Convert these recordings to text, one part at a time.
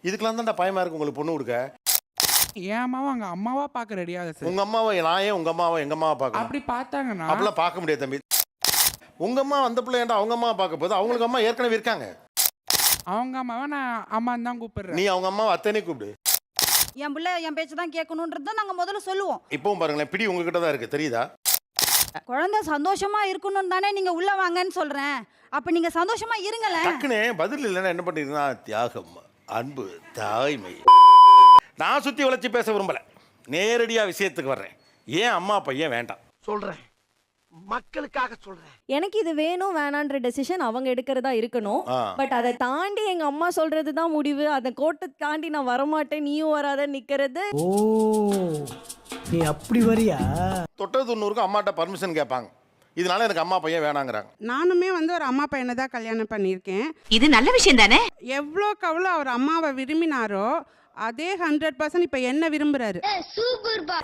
இதுக்கெல்லாம் தான்டா பயமா இருக்கு உங்களுக்கு பொண்ணு கொடுக்க. என் அம்மாவை அங்க அம்மாவா பார்க்க ரெடியாக சார். உங்க அம்மாவை நான் ஏன் உங்க அம்மாவை எங்க அம்மாவை பார்க்கணும்? அப்படி பார்த்தாங்கன்னா அப்படிலாம் பார்க்க முடியாது தம்பி. உங்க அம்மா அந்த பிள்ளை ஏன்டா அவங்க அம்மாவை பார்க்க போது? அவங்களுக்கு அம்மா ஏற்கனவே இருக்காங்க. அவங்க அம்மாவை நான் அம்மான்னு தான் கூப்பிடுறேன். நீ அவங்க அம்மாவை அத்தனை கூப்பிடு. என் பிள்ளை என் பேச்சு தான் கேட்கணுன்றத நாங்க முதல்ல சொல்லுவோம். இப்பவும் பாருங்களேன், பிடி உங்ககிட்ட தான் இருக்கு, தெரியுதா? குழந்தை சந்தோஷமா இருக்கணும்னு தானே நீங்க உள்ள வாங்கன்னு சொல்றேன். அப்ப நீங்க சந்தோஷமா இருங்களேன். டக்குனே பதில் இல்லைன்னா என்ன பண்ணிருந்தா, தியாகம், அன்பு, தாய்மை. நான் சுத்தி வளைச்சு பேச விரும்பல, நேரடியா விஷயத்துக்கு வர்றேன். ஏன் அம்மா பையன் வேண்டாம் சொல்றேன், மக்களுக்காக சொல்றேன். எனக்கு இது வேணும் வேணான்ற டெசிஷன் அவங்க எடுக்கிறதா இருக்கணும். ஆ. பட் அதை தாண்டி எங்க அம்மா சொல்றது தான் முடிவு, அதை கோட்டை தாண்டி நான் வரமாட்டேன் நீயும் வராத நிக்கிறது. ஓ, நீ அப்படி வரியா? தொட்டது தொண்ணூறுக்கு அம்மாட்ட பர்மிஷன் கேட்பாங்க. இதனால எனக்கு அம்மா பையன் வேணாங்கிறாங்க. நானுமே வந்து ஒரு அம்மா பையனை தான் கல்யாணம் பண்ணியிருக்கேன். இது நல்ல விஷயம் தானே. எவ்வளோக்கு அவ்வளோ அவர் அம்மாவை விரும்பினாரோ அதே 100% இப்ப என்ன விரும்புறாரு.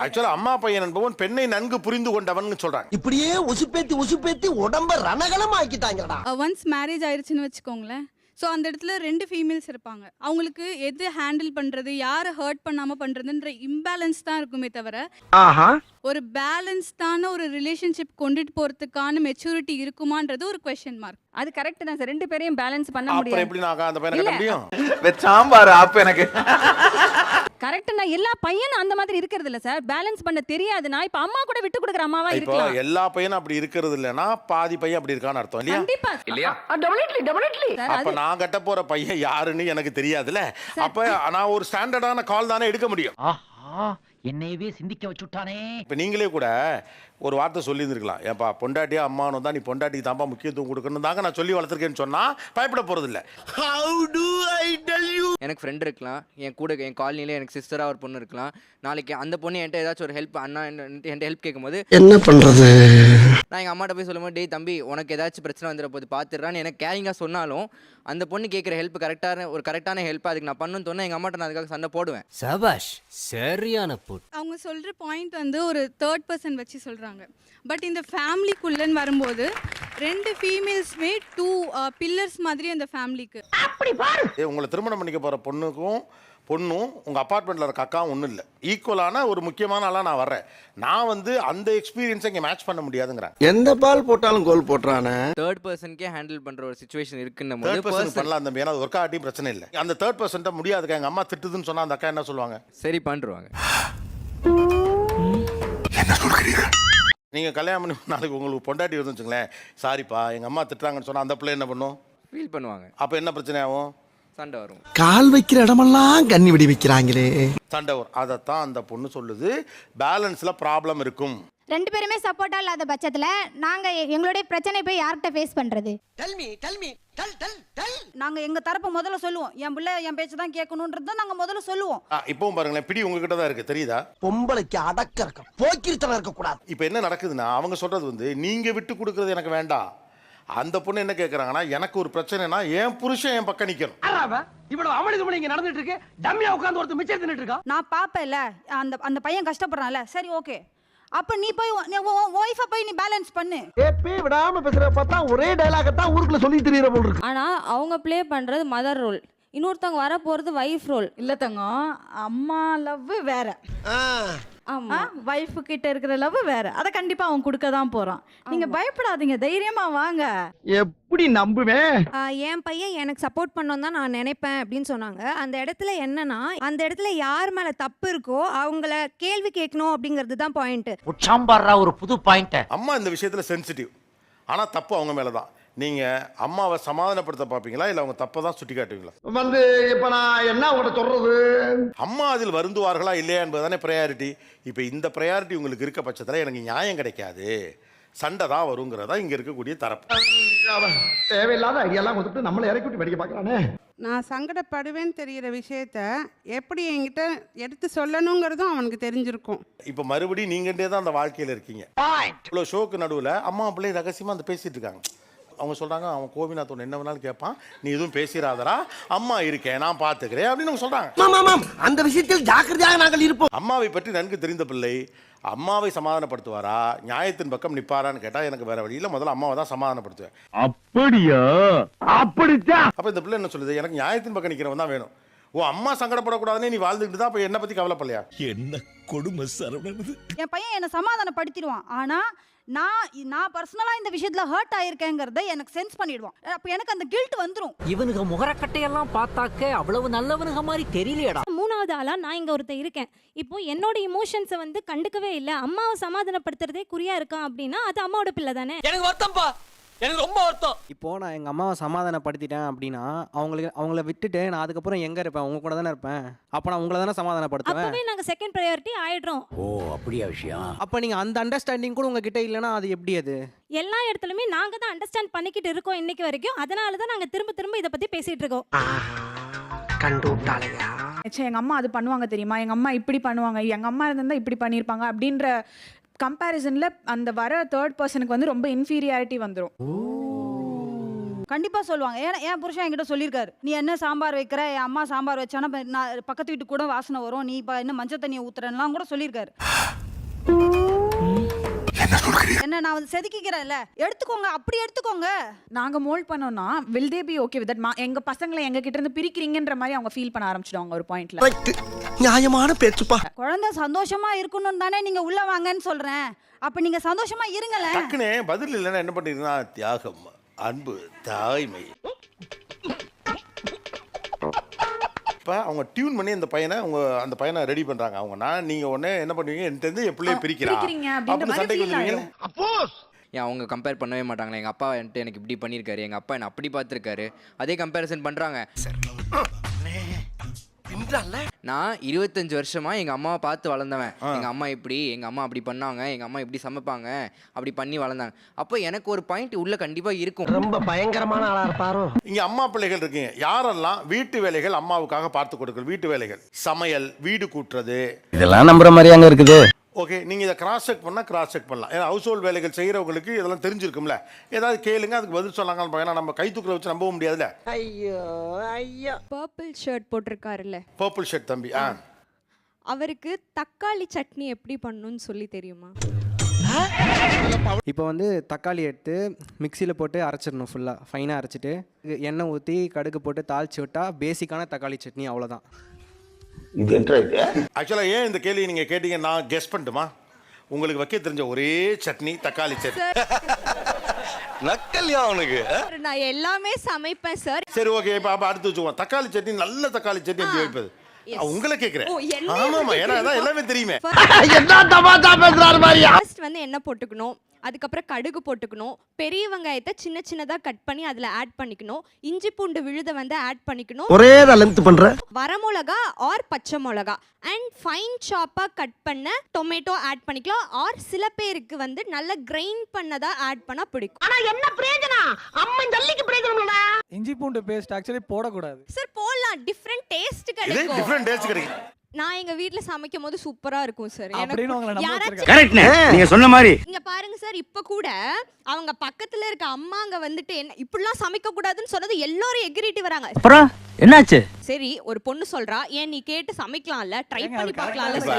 ஆக்சுவலா அம்மா பையன் என்பவன் பெண்ணை நன்கு புரிந்து கொண்டவன் சொல்றாங்க. இப்படியே உசுப்பேத்தி உடம்ப ரணகலம் ஆக்கிட்டாங்கடா. ஒன்ஸ் மேரேஜ் ஆயிடுச்சுன்னு வச்சுக்கோங்களேன். ஸோ அந்த இடத்துல 2 ஃபீமேல்ஸ் இருப்பாங்க. அவங்களுக்கு எது ஹேண்டில் பண்ணுறது, யாரை ஹர்ட் பண்ணாமல் பண்ணுறதுன்ற இம்பேலன்ஸ் தான் இருக்குமே தவிர ஒரு பேலன்ஸ்டான ஒரு ரிலேஷன்ஷிப் கொண்டுட்டு போகிறதுக்கான மெச்சூரிட்டி இருக்குமான்றது ஒரு கொஸ்டின் மார்க். அது கரெக்ட் தான் சார், 2 பேரையும் பேலன்ஸ் பண்ண அப்புறம் முடியாது. எப்படி நான் அந்த பையனை கட்ட முடியும்? சாம்பார் அப்ப எனக்கு கரெக்ட் நான் எல்லா பையனும் அந்த மாதிரி இருக்கிறது இல்ல சார், பேலன்ஸ் பண்ண தெரியாதுன்னா இப்ப அம்மா கூட விட்டு கொடுக்குற அம்மாவா இப்போ இருக்கலாம். எல்லா பையனும் அப்படி இருக்கிறது இல்லைன்னா பாதி பையன் அப்படி இருக்கான்னு அர்த்தம் இல்லையா? கண்டிப்பா இல்லையா? சார், அப்ப நான் கட்ட போற பையன் யாருன்னு எனக்கு தெரியாதுல்ல. அப்ப நான் ஒரு ஸ்டாண்டர்டான கால் தானே எடுக்க முடியும். என்னையவே சிந்திக்க வச்சுட்டானே. இப்ப நீங்களே கூட ஒரு வார்த்தை சொல்லி இருந்திருக்கலாம், ஏப்பா பொண்டாட்டியா அம்மானும் தான், நீ பொண்டாட்டிக்கு தான்ப்பா முக்கியத்துவம் கொடுக்கணும் தாங்க நான் சொல்லி வளர்த்துருக்கேன்னு சொன்னா பயப்பட போறது இல்ல. எனக்கு ஃப்ரெண்ட் இருக்கலாம், என் கூட என் காலனியில் எனக்கு சிஸ்டராக ஒரு பொண்ணு இருக்கலாம். நாளைக்கு அந்த பொண்ணு என்கிட்ட ஏதாச்சும் ஒரு ஹெல்ப் அண்ணா என்கிட்ட ஹெல்ப் கேட்கும்போது என்ன பண்றது? நான் எங்கள் அம்மாட்ட போய் சொல்லும்போது, டேய் தம்பி உனக்கு ஏதாச்சும் பிரச்சனை வந்துட போது பார்த்துடுறான்னு எனக்கு கேரிங்காக சொன்னாலும் அந்த பொண்ணு கேட்குற ஹெல்ப் கரெக்டான ஹெல்ப் அதுக்கு நான் பண்ணணும்னு சொன்னால் எங்கள் அம்மாட்ட நான் அதுக்காக சண்டை போடுவேன். சபாஷ், சரியான போட். அவங்க சொல்கிற பாயிண்ட் வந்து ஒரு தேர்ட் பர்சன் வச்சு சொல்கிறாங்க. பட் இந்த ஃபேமிலிக்குள்ளன்னு வரும்போது 2 ஃபீமேல்ஸுமே 2 பில்லர்ஸ் மாதிரி அந்த ஃபேமிலிக்கு. உங்களை திருமணம் பண்ணிக்க போற பொண்ணும் உங்க அபார்ட்மெண்ட்ல இருக்க அக்காவும் ஒன்றும் இல்லை, ஈக்குவலான ஒரு முக்கியமான ஆளா நான் வர்றேன். நான் வந்து அந்த எக்ஸ்பீரியன்ஸை இங்கே மேட்ச் பண்ண முடியாதுங்கிறேன். எந்த பால் போட்டாலும் கோல் போட்டுறானே. தேர்ட் பர்சனுக்கே ஹேண்டில் பண்ணுற ஒரு சுச்சுவேஷன் இருக்குன்னு தேர்ட் பர்சன் பண்ணலாம் தம்பி, ஏன்னா அது ஒர்க் ஆகிட்டையும் பிரச்சனை இல்லை. அந்த தேர்ட் பர்சன்ட்ட முடியாதுக்கா, எங்கள் அம்மா திட்டுதுன்னு சொன்னா அந்த அக்கா என்ன சொல்லுவாங்க? சரி பண்ணுருவாங்க. நீங்கள் கல்யாணம் பண்ணி நாளைக்கு உங்களுக்கு பொண்டாட்டி வருதுன்னு வச்சுங்களேன், சாரிப்பா எங்கள் அம்மா திட்டுறாங்கன்னு சொன்னால் அந்த பிள்ளை என்ன பண்ணும்? ஃபீல் பண்ணுவாங்க. அப்போ என்ன பிரச்சனை ஆகும்? சண்டை வரும். கால் வைக்கிற இடமெல்லாம் கண்ணி விடி வைக்கிறாங்களே. சண்டை வரும். அதைத்தான் அந்த பொண்ணு சொல்லுது, பேலன்ஸில் ப்ராப்ளம் இருக்கும். 2 பேருமே சப்போர்ட்டா இல்லாத பட்சத்துல நாங்க எங்களுடைய பிரச்சனை போய் யார்கிட்ட ஃபேஸ் பண்றது? நாங்க எங்க தரப்ப முதல்ல சொல்லுவோம். என் பிள்ளை என் பேச்சு தான் கேட்கணும்ன்றத நாங்க முதல்ல சொல்லுவோம். இப்பவும் பாருங்களேன், பிடி உங்ககிட்ட தான் இருக்கு, தெரியுதா? பொம்பளைக்கு அடக்க இருக்க, போக்கிரித்தனம் இருக்க கூடாது. இப்போ என்ன நடக்குதுன்னா, அவங்க சொல்றது வந்து நீங்க விட்டு கொடுக்கறது எனக்கு வேண்டாம். அந்த பொண்ணு என்ன கேட்கறாங்கன்னா, எனக்கு ஒரு பிரச்சனைனா என் புருஷன் என் பக்கம் நிக்கணும். இவ்வளவு அமளிதுமணி இங்க நடந்துட்டு இருக்கு, டம்மியா உட்கார்ந்து ஒருத்தர் மிச்சம் தின்னுட்டு இருக்கா. நான் பாப்பேன்ல அந்த பையன் கஷ்டப்படுறான்ல, சரி ஓகே, அப்ப நீ போய் ஒய்ஃபை போய் நீ பேலன்ஸ் பண்ணு. ஏப்பி விடாம பேசுற பார்த்தா ஒரே டயலாக தான் ஊருக்குள்ள சொல்லி தெரியற போல இருக்கு. ஆனா அவங்க ப்ளே பண்றது மதர் ரோல், இன்னொருத்தவங்க வர போறது வைஃப் ரோல். இல்ல தங்கம், அம்மா லவ் வேற, ஆமா வைஃப் கிட்ட இருக்கிற லவ் வேற. அத கண்டிப்பா அவன் கொடுக்க தான் போறான். நீங்க பயப்படாதீங்க, தைரியமா வாங்க. எப்படி நம்புவேன்? என் பையன் எனக்கு சப்போர்ட் பண்ணணும் தான் நான் நினைப்பேன் அப்படின்னு சொன்னாங்க. அந்த இடத்துல என்னன்னா, அந்த இடத்துல யார் மேல தப்பு இருக்கோ அவங்கள கேள்வி கேட்கணும் அப்படிங்கிறது தான் பாயிண்ட். உச்சாம்பாரா ஒரு புது பாயிண்ட். அம்மா இந்த விஷயத்துல சென்சிட்டிவ், ஆனா தப்பு அவங்க மேலதான். நீங்க அம்மாவை சமாதானப்படுத்த பாப்பீங்களா, இல்ல அவங்க தப்பை தான் சுட்டி காட்டுவீங்களா? வந்து இப்ப நான் என்ன உங்கள்ட்ட சொல்றது? அம்மா அதில் வருந்துவார்களா இல்லையா என்பதுதானே ப்ரையாரிட்டி. இப்போ இந்த ப்ரையாரிட்டி உங்களுக்கு இருக்க பட்சத்தில் எனக்கு நியாயம் கிடைக்காது, சண்டை தான் வருங்கிறதா இங்க இருக்கக்கூடிய தரப்பு. தேவையில்லாத ஐடியாலாம் கொடுத்துட்டு நம்மளை இறக்கி விட்டு வெடிக்க பார்க்கறானே. நான் சங்கடப்படுவேன்னு தெரிகிற விஷயத்த எப்படி என்கிட்ட எடுத்து சொல்லணுங்கிறதும் அவனுக்கு தெரிஞ்சிருக்கும். இப்போ மறுபடியும் நீங்கண்டே தான் அந்த வாழ்க்கையில் இருக்கீங்க. இவ்வளோ ஷோக்கு நடுவில் அம்மா பிள்ளை ரகசியமாக அந்த பேசிட்டு இருக்காங்க. அவங்க சொல்கிறாங்க, அவன் கோபிநாத் ஒன்று என்ன வேணாலும் கேட்பான், நீ எதுவும் பேசிடாதரா, அம்மா இருக்கேன் நான் பார்த்துக்கிறேன் அப்படின்னு அவங்க சொல்கிறாங்க. அந்த விஷயத்தில் ஜாக்கிரதையாக நாங்கள் இருப்போம். அம்மாவை பற்றி நன்கு தெரிந்த பிள்ளை அம்மாவை சமாதானப்படுத்துவாரா, நியாயத்தின் பக்கம் நிற்பாரான்னு கேட்டால் எனக்கு வேற வழியில் முதல்ல அம்மாவை தான் சமாதானப்படுத்துவேன். அப்படியா? அப்படித்தான். அப்போ இந்த பிள்ளை என்ன சொல்லுது, எனக்கு நியாயத்தின் பக்கம் நிற்கிறவன் தான் வேணும். ஓ அம்மா சங்கடப்படக்கூடாதுன்னு நீ வாழ்ந்துக்கிட்டு தான் அப்ப என்ன பத்தி கவலைப்படலையா? என்ன கொடுமை சரவணன். என் பையன் என்னை சமாதானப்படுத்திடுவான். ஆனா நான் பர்சனலா இந்த விஷயத்துல ஹர்ட் ஆயிருக்கேங்கிறத எனக்கு சென்ஸ் பண்ணிடுவான். அப்ப எனக்கு அந்த கில்ட் வந்துரும். இவனுக்கு முகரக்கட்டையெல்லாம் பார்த்தாக்க அவ்வளவு நல்லவனுங்க மாதிரி தெரியலையடா. மூணாவது ஆளா நான் இங்க ஒருத்தன் இருக்கேன். இப்போ என்னோட இமோஷன்ஸை வந்து கண்டுக்கவே இல்லை, அம்மாவை சமாதானப்படுத்துறதே குறியா இருக்கான் அப்படின்னா அது அம்மாவோட பிள்ளை தானே. எனக்கு வருத்தம்ப்பா, எனக்கு ரொம்ப வருத்தம். இப்போ நான் எங்கள் அம்மாவை சமாதானப்படுத்திட்டேன் அப்படின்னா அவங்கள விட்டுட்டு நான் அதுக்கப்புறம் எங்கே இருப்பேன்? உங்க கூட தானே இருப்பேன். அப்போ நான் உங்களை தானே சமாதானப்படுத்துவேன். அப்பவே நாங்க செகண்ட் ப்ரையாரிட்டி ஆயிடுறோம். ஓ அப்படியா விஷயம்? அப்போ நீங்கள் அந்த அண்டர்ஸ்டாண்டிங் கூட உங்ககிட்ட இல்லைன்னா அது எப்படி? அது எல்லா இடத்துலயுமே நாங்க தான் அண்டர்ஸ்டாண்ட் பண்ணிக்கிட்டு இருக்கோம் இன்னைக்கு வரைக்கும். அதனால தான் நாங்க திரும்ப திரும்ப இதை பத்தி பேசிட்டு இருக்கோம். கண்டுட்டாளையா? எங்க அம்மா அது பண்ணுவாங்க தெரியுமா, எங்க அம்மா இப்படி பண்ணுவாங்க, எங்க அம்மா இருந்தா இப்படி பண்ணிருப்பாங்க அப்படின்ற கம்பேரிசன்ல அந்த வர தேர்ட் பர்சனுக்கு வந்து ரொம்ப இன்ஃபீரியாரிட்டி வந்துரும். கண்டிப்பா சொல்லுவாங்க. ஏன்னா என் புருஷன் என்கிட்ட சொல்லியிருக்காரு, நீ என்ன சாம்பார் வைக்கிற, என் அம்மா சாம்பார் வச்சானா நான் பக்கத்து வீட்டுக்கு கூட வாசனை வரும், நீ இப்போ என்ன மஞ்சள் தண்ணியை ஊத்துறேன்லாம் கூட சொல்லியிருக்காரு. என்ன நான் வந்து செதுக்கிக்கிறேன்ல, எடுத்துக்கோங்க, அப்படி எடுத்துக்கோங்க. நாங்க மோல்ட் பண்ணோம்னா will they be okay with that? எங்க பசங்களை எங்க கிட்ட இருந்து பிரிக்கிறீங்கன்ற மாதிரி அவங்க ஃபீல் பண்ண ஆரம்பிச்சிடுவாங்க ஒரு பாயிண்ட்ல. நியாயமான பேச்சுப்பா. குழந்தை சந்தோஷமா இருக்கணும்னு தானே நீங்க உள்ள வாங்கன்னு சொல்றேன். அப்ப நீங்க சந்தோஷமா இருங்களேன். டக்குனே பதில் இல்லைன்னா என்ன பண்ணிருந்தா? தியாகம், அன்பு, தாய்மை. இப்போ அவங்க டியூன் பண்ணி அந்த பையனை ரெடி பண்றாங்க. அவங்க நீங்க உடனே என்ன பண்ணுவீங்க? என்கிட்ட என் பிள்ளைய பிரிக்கிறீங்க அப்படின்னு சண்டைக்கு வந்துருவீங்க. ஏன் அவங்க கம்பேர் பண்ணவே மாட்டாங்களே, எங்கள் அப்பா வந்துட்டு எனக்கு இப்படி பண்ணியிருக்காரு, எங்கள் அப்பா என்னை அப்படி பார்த்துருக்காரு, அதே கம்பேரிசன் பண்ணுறாங்க. நான் 25 வருஷமா எங்கள் அம்மாவை பார்த்து வளர்ந்தவன். எங்கள் அம்மா இப்படி, எங்கள் அம்மா அப்படி பண்ணாங்க, எங்கள் அம்மா இப்படி சமைப்பாங்க, அப்படி பண்ணி வளர்ந்தாங்க. அப்போ எனக்கு ஒரு பாயிண்ட் உள்ள கண்டிப்பாக இருக்கும். ரொம்ப பயங்கரமான ஆளா இருப்பாரோ. இங்க அம்மா பிள்ளைகள் இருக்கீங்க. யாரெல்லாம் வீட்டு வேலைகள் அம்மாவுக்காக பார்த்து கொடுக்குறது? வீட்டு வேலைகள், சமையல், வீடு கூட்டுறது, இதெல்லாம் நம்புற மாதிரியாங்க இருக்குது. ஓகே, நீங்கள் இதை கிராஸ் செக் பண்ணலாம். ஏன்னா ஹவுஸ் ஹோல்ட் வேலைகள் செய்கிறவங்களுக்கு இதெல்லாம் தெரிஞ்சிருக்கும்ல. ஏதாவது கேளுங்க, அதுக்கு பதில் சொன்னாங்க. ஏன்னா நம்ம கை தூக்கில் வச்சு நம்பவும் முடியாதுல்ல. ஐயோ ஐயோ. பர்பிள் ஷர்ட் போட்டிருக்காருல்ல, பர்பிள் ஷர்ட் தம்பி, அவருக்கு தக்காளி சட்னி எப்படி பண்ணணும்னு சொல்லி தெரியுமா? இப்போ வந்து தக்காளி எடுத்து மிக்சியில் போட்டு அரைச்சிடணும், ஃபுல்லாக ஃபைனாக அரைச்சிட்டு எண்ணெய் ஊற்றி கடுகு போட்டு தாளிச்சு விட்டா பேசிக்கான தக்காளி சட்னி, அவ்வளோதான். ஆக்சுவலாக ஏன் இந்த கேள்வி நீங்கள் கேட்டீங்க நான் கெஸ் பண்ணட்டுமா? உங்களுக்கு வைக்க தெரிஞ்ச ஒரே சட்னி தக்காளி சட்னி. நக்கல்யா அவனுக்கு? நான் எல்லாமே சமைப்பேன் சார். சரி ஓகே, இப்போ அடுத்து வச்சுக்குவோம். தக்காளி சட்னி, நல்ல தக்காளி சட்னி எப்படி வைப்பது? உங்களை கேட்குறேன். ஆமாம்மா, ஏன்னா அதான் எல்லாமே தெரியுமே. ஃபர்ஸ்ட் வந்து எண்ணெய் போட்டுக்கணும், அதுக்கப்புறம் கடுகு போட்டுக்கணும், பெரிய வெங்காயத்தை சின்ன சின்னதாக கட் பண்ணி அதில் ஆட் பண்ணிக்கணும், இஞ்சி பூண்டு விழுதை வந்து ஆட் பண்ணிக்கணும், ஒரே லென்த் பண்ற, வரமிளகா ஆர் பச்சை மிளகா அண்ட் ஃபைன் சாப்பாக கட் பண்ண டொமேட்டோ ஆட் பண்ணிக்கலாம். ஆர் சில பேருக்கு வந்து நல்ல கிரைண்ட் பண்ணதா ஆட் பண்ணா பிடிக்கும். ஆனா என்ன பிரயோஜனம்? அம்மன் ஜல்லிக்கு பிரயோஜனம்டா. இஞ்சி பூண்டு பேஸ்ட் ஆக்சுவலி போடக்கூடாது சார் போடலாம், டிஃப்ரெண்ட் டேஸ்ட் இது கிடைக்கும். டிஃபரண்ட் டேஸ்ட் கிடைக்கும். நான் எங்க வீட்ல சமைக்கும் போது சூப்பரா இருக்கும் சார். நீங்க சொன்ன மாதிரி இங்க பாருங்க சார், இப்ப கூட அவங்க பக்கத்துல இருக்க அம்மாங்க வந்துட்டு என்ன இப்படிலாம் சமைக்க கூடாதுன்னு சொன்னது எல்லாரும் எகிரிட்டு வராங்க. அப்புறம் என்னாச்சு? சரி, ஒரு பொண்ணு சொல்றா, ஏன் நீ கேட்டு சமைக்கலாம்ல, ட்ரை பண்ணி பார்க்கலாம்ல இப்ப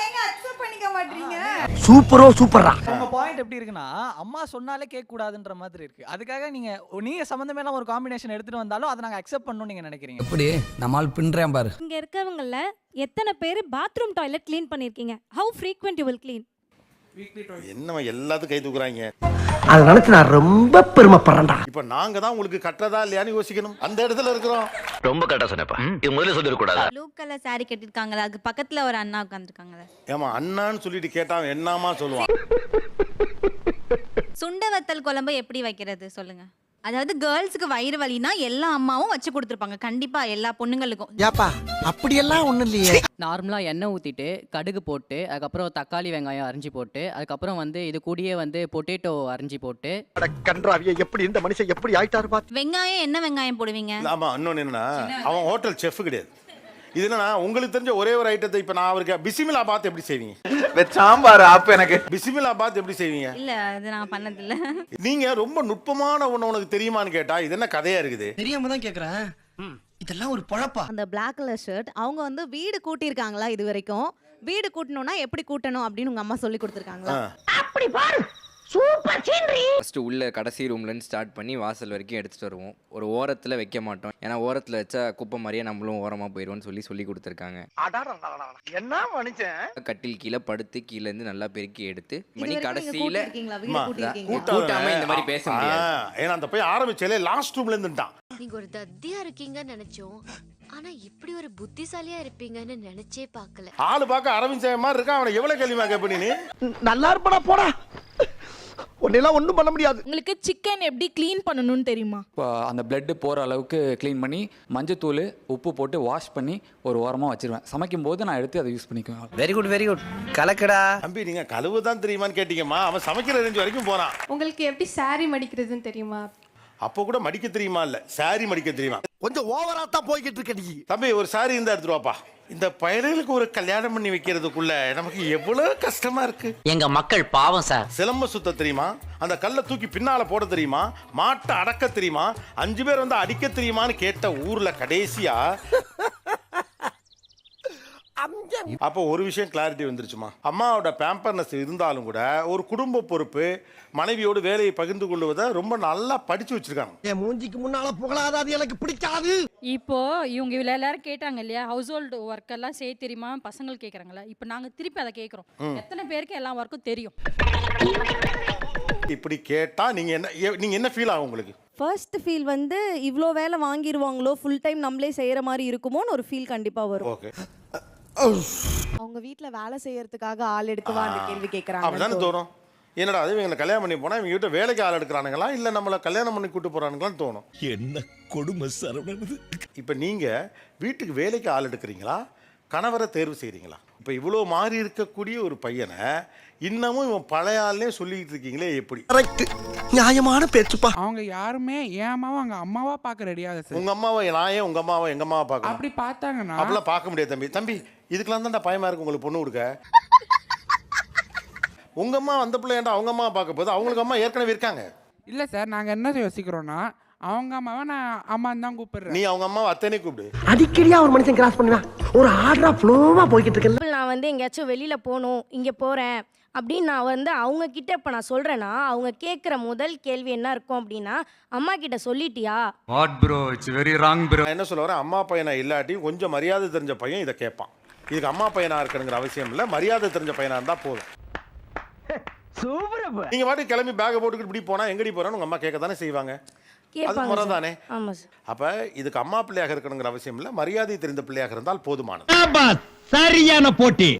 ஏங்க அக்செப்ட் பண்ணிக்க மாட்டீங்க? சூப்பரோ சூப்பரா. உங்க பாயிண்ட் எப்படி இருக்குன்னா, அம்மா சொன்னாலே கேட்க கூடாதுன்ற மாதிரி இருக்கு. அதுக்காக நீங்க சம்பந்தமே இல்லாம ஒரு காம்பினேஷன் எடுத்துட்டு வந்தாலும் அதை நாங்க அக்செப்ட் பண்ணணும் நீங்க நினைக்கிறீங்க. எப்படி நம்மால் பின்றேன் பாரு. இங்க இருக்கவங்கல எத்தனை பேர் பாத்ரூம் டாய்லெட் க்ளீன் பண்ணிருக்கீங்க? how frequent you will clean? என்னமா எல்லாத்துக்கும் கை தூக்குறாங்க? அதை நினைச்சு நான் ரொம்ப பெருமைப்படுறேன்டா. இப்போ நாங்க தான் உங்களுக்கு கட்டுறதா இல்லையான்னு யோசிக்கணும். அந்த இடத்துல இருக்கிறோம். ரொம்ப கரெக்டா சொன்னப்பா. இது முதல்ல சொல்லிடக்கூடாது. ப்ளூ கலர் saree கட்டிருக்காங்கல, அதுக்கு பக்கத்துல ஒரு அண்ணா உட்கார்ந்திருக்காங்கல. ஏமா அண்ணான்னு சொல்லிட்டு கேட்டா என்னமா சொல்லுவான்? சுண்ட வத்தல் குழம்பு எப்படி வைக்கிறது சொல்லுங்க. அதாவது கேர்ள்ஸ்க்கு வயிறு வலினா எல்லா அம்மாவும் வச்சு கொடுத்துருப்பாங்க, கண்டிப்பா எல்லா பொண்ணுங்களுக்கும். ஏப்பா அப்படியெல்லாம் ஒண்ணும் இல்லையே. நார்மலாக எண்ணெய் ஊற்றிட்டு கடுகு போட்டு அதுக்கப்புறம் தக்காளி வெங்காயம் அரிஞ்சு போட்டு அதுக்கப்புறம் வந்து இது கூடயே வந்து பொட்டேட்டோ அரிஞ்சு போட்டு கன்றாவிய எப்படி இந்த மனுஷன் எப்படி ஆயிட்டாரு பாத்து. வெங்காயம் என்ன வெங்காயம் போடுவீங்க? ஆமா, இன்னொன்னு என்னன்னா அவன் ஹோட்டல் செஃப் கிடையாது. இது என்னன்னா உங்களுக்கு தெரிஞ்ச ஒரே ஒரு ஐட்டத்தை இப்ப நான் அவருக்கு பிசிமிலா பாத் எப்படி செய்வீங்க? சாம்பார் அப்ப எனக்கு பிசிமிலா பாத் எப்படி செய்வீங்க? இல்ல அது நான் பண்ணது இல்ல. நீங்க ரொம்ப நுட்பமான ஒண்ணு உனக்கு தெரியுமான்னு கேட்டா இது என்ன கதையா இருக்குது? தெரியாம தான் கேக்குறேன். இதெல்லாம் ஒரு பழப்பா. அந்த பிளாக் கலர் ஷர்ட் அவங்க வந்து வீடு கூட்டியிருக்காங்களா? இது வரைக்கும் வீடு கூட்டணும்னா எப்படி கூட்டணும் அப்படின்னு உங்க அம்மா சொல்லி கொடுத்துருக்காங்களா? அப்படி பாரு, ஃபஸ்ட்டு உள்ள கடைசி ரூம்லேருந்து ஸ்டார்ட் பண்ணி வாசல் வரைக்கும் எடுத்துகிட்டு வருவோம். ஒரு ஓரத்தில் வைக்க மாட்டோம், ஏன்னா ஓரத்தில் வச்சா குப்பை மாதிரியே நம்மளும் ஓரமாக போயிடுவோம்னு சொல்லி கொடுத்துருக்காங்க. என்ன மனுஷன் கட்டில் கீழே படுத்து கீழேருந்து நல்லா பெருக்கி எடுத்து மணி கடைசியில் கூட்டாம கூட்டாமல் இந்த மாதிரி பேச முடியாது. ஏன்னா அந்த போய் ஆரம்பிச்சாலே லாஸ்ட் ரூம்ல இருந்துட்டான். நீங்க ஒரு தத்தியா இருக்கீங்கன்னு நினைச்சோம், ஆனா இப்படி ஒரு புத்திசாலியா இருப்பீங்கன்னு நினைச்சே பார்க்கல. ஆளு பார்க்க அரவிந்த் சாமி மாதிரி இருக்கான். அவனை எவ்வளவு கேள்விமா கேட்ப நீ? நல்லா இருப்படா போடா, உன்னெல்லாம் ஒண்ணும் பண்ண முடியாது. உங்களுக்கு சிக்கன் எப்படி க்ளீன் பண்ணணும்னு தெரியுமா? இப்போ அந்த பிளட்டு போகிற அளவுக்கு க்ளீன் பண்ணி மஞ்சத்தூள் உப்பு போட்டு வாஷ் பண்ணி ஒரு ஓரமாக வச்சிருவேன். சமைக்கும் போது நான் எடுத்து அதை யூஸ் பண்ணிக்குவேன். வெரி குட் கலக்கடா. தம்பி நீங்க கழுவு தான் தெரியுமான்னு கேட்டீங்கம்மா. அவன் சமைக்கிற ரேஞ்ச் வரைக்கும் போறான். உங்களுக்கு எப்படி சாரி மடிக்கிறதுன்னு தெரியுமா? அப்போ கூட மடிக்க தெரியுமா? இல்ல சாரி மடிக்க தெரியுமா? கொஞ்சம் ஓவரா தான் போய்கிட்டு இருக்க நீ. தம்பி ஒரு சாரி இருந்தா எடுத்துட்டு வாப்பா. இந்த பயலுக்கு ஒரு கல்யாணம் பண்ணி வைக்கிறதுக்குள்ள நமக்கு எவ்வளவு கஷ்டமா இருக்கு. எங்க மக்கள் பாவம் சார். சிலம்ப சுத்த தெரியுமா? அந்த கல்லை தூக்கி பின்னால போட தெரியுமா? மாட்டை அடக்க தெரியுமா? 5 பேர் வந்து அடிக்க தெரியுமான்னு கேட்ட ஊர்ல கடைசியா அப்போ ஒரு விஷயம் கிளாரிட்டி வந்துருச்சுமா. அம்மாவோட பேம்பர்னஸ் இருந்தாலும் கூட ஒரு குடும்ப பொறுப்பு, மனைவியோடு வேலையை பகிர்ந்து கொள்வதை ரொம்ப நல்லா படிச்சு வச்சிருக்காங்க. என் மூஞ்சிக்கு முன்னால புகழாத, அது எனக்கு பிடிக்காது. இப்போ இவங்க இவ்வளோ எல்லாரும் கேட்டாங்க இல்லையா, ஹவுஸ் ஹோல்டு ஒர்க் எல்லாம் செய்ய தெரியுமா பசங்கள் கேட்குறாங்களா? இப்போ நாங்கள் திருப்பி அதை கேட்குறோம். எத்தனை பேருக்கு எல்லா ஒர்க்கும் தெரியும்? இப்படி கேட்டா நீங்க என்ன ஃபீல் ஆகும் உங்களுக்கு? ஃபர்ஸ்ட் ஃபீல் வந்து இவ்வளோ வேலை வாங்கிடுவாங்களோ, ஃபுல் டைம் நம்மளே செய்கிற மாதிரி இருக்குமோன்னு ஒரு ஃபீல் கண்டிப்பாக வரும். ஓகே, அவங்க வீட்டில் வேலை செய்யறதுக்காக ஆள் எடுக்கவா அந்த கேள்வி கேட்குறாங்க. அப்படிதானே தோணும். என்னடா அது இவங்களை கல்யாணம் பண்ணி போனா இவங்க கிட்ட வேலைக்கு ஆள் எடுக்கிறானுங்களா இல்ல நம்மள கல்யாணம் பண்ணி கூட்டு போறானுங்களான்னு தோணும். என்ன கொடுமை சரவணன். இப்போ நீங்க வீட்டுக்கு வேலைக்கு ஆள் எடுக்கிறீங்களா, கணவரை தேர்வு செய்கிறீங்களா? இப்போ இவ்வளோ மாறி இருக்கக்கூடிய ஒரு பையனை இன்னமும் இவன் பழைய ஆள்னே சொல்லிட்டு இருக்கீங்களே எப்படி? கரெக்ட், நியாயமான பேச்சுப்பா. அவங்க யாருமே என் அம்மாவை அங்கே அம்மாவா பார்க்க ரெடியாக சார். உங்க அம்மாவை நான் ஏன் உங்க அம்மாவை எங்க அம்மாவை பார்க்கணும்? அப்படி பார்த்தாங்கன்னா அப்படிலாம் பார்க்க முடியாது தம்பி. இதுக்கெல்லாம் தான்டா பயமா இருக்கு உங்களுக்கு பொண்ணு கொடுக்க. உங்க அம்மா அந்த பிள்ளை ஏன்டா அவங்க அம்மா பார்க்க போது? அவங்களுக்கு அம்மா ஏற்கனவே இருக்காங்க. இல்லை சார், நாங்கள் என்ன யோசிக்கிறோன்னா அவங்க அம்மாவை நான் அம்மான்னு தான் கூப்பிடுறேன். நீ அவங்க அம்மாவை அத்தனை கூப்பிடு. அடிக்கடியா ஒரு மனுஷன் கிராஸ் பண்ணுவேன், ஒரு ஆர்டரா ஃப்ளோவா போய்கிட்டு இருக்கேன். நான் வந்து எங்கேயாச்சும் வெளியில் போகணும், இங்கே போகிறேன் அப்படின்னு நான் வந்து அவங்க கிட்ட இப்போ நான் சொல்கிறேன்னா, அவங்க கேட்குற முதல் கேள்வி என்ன இருக்கும் அப்படின்னா, அம்மா கிட்ட சொல்லிட்டியா? What bro, it's very wrong bro. நான் என்ன சொல்ல வரேன், அம்மா பையனை இல்லாட்டி கொஞ்சம் மரியாதை தெரிஞ்ச பையன் இதை கேட்பான். இதுக்கு அம்மா பையனா இருக்கணுங்கிற அவசியம் இல்லை, மரியாதை தெரிஞ்ச பையனா இருந்தா போதும். நீங்க வாட்டி கிளம்பி பேக்கை போட்டுக்கிட்டு இப்படி போனா எங்கடி போறான்னு உங்க அம்மா கேட்க தானே செய்வாங்க. அது முறை தானே. அப்ப இதுக்கு அம்மா பிள்ளையாக இருக்கணுங்கிற அவசியம் இல்லை, மரியாதை தெரிந்த பிள்ளையாக இருந்தால் போதுமானது. சரியான போட்டி.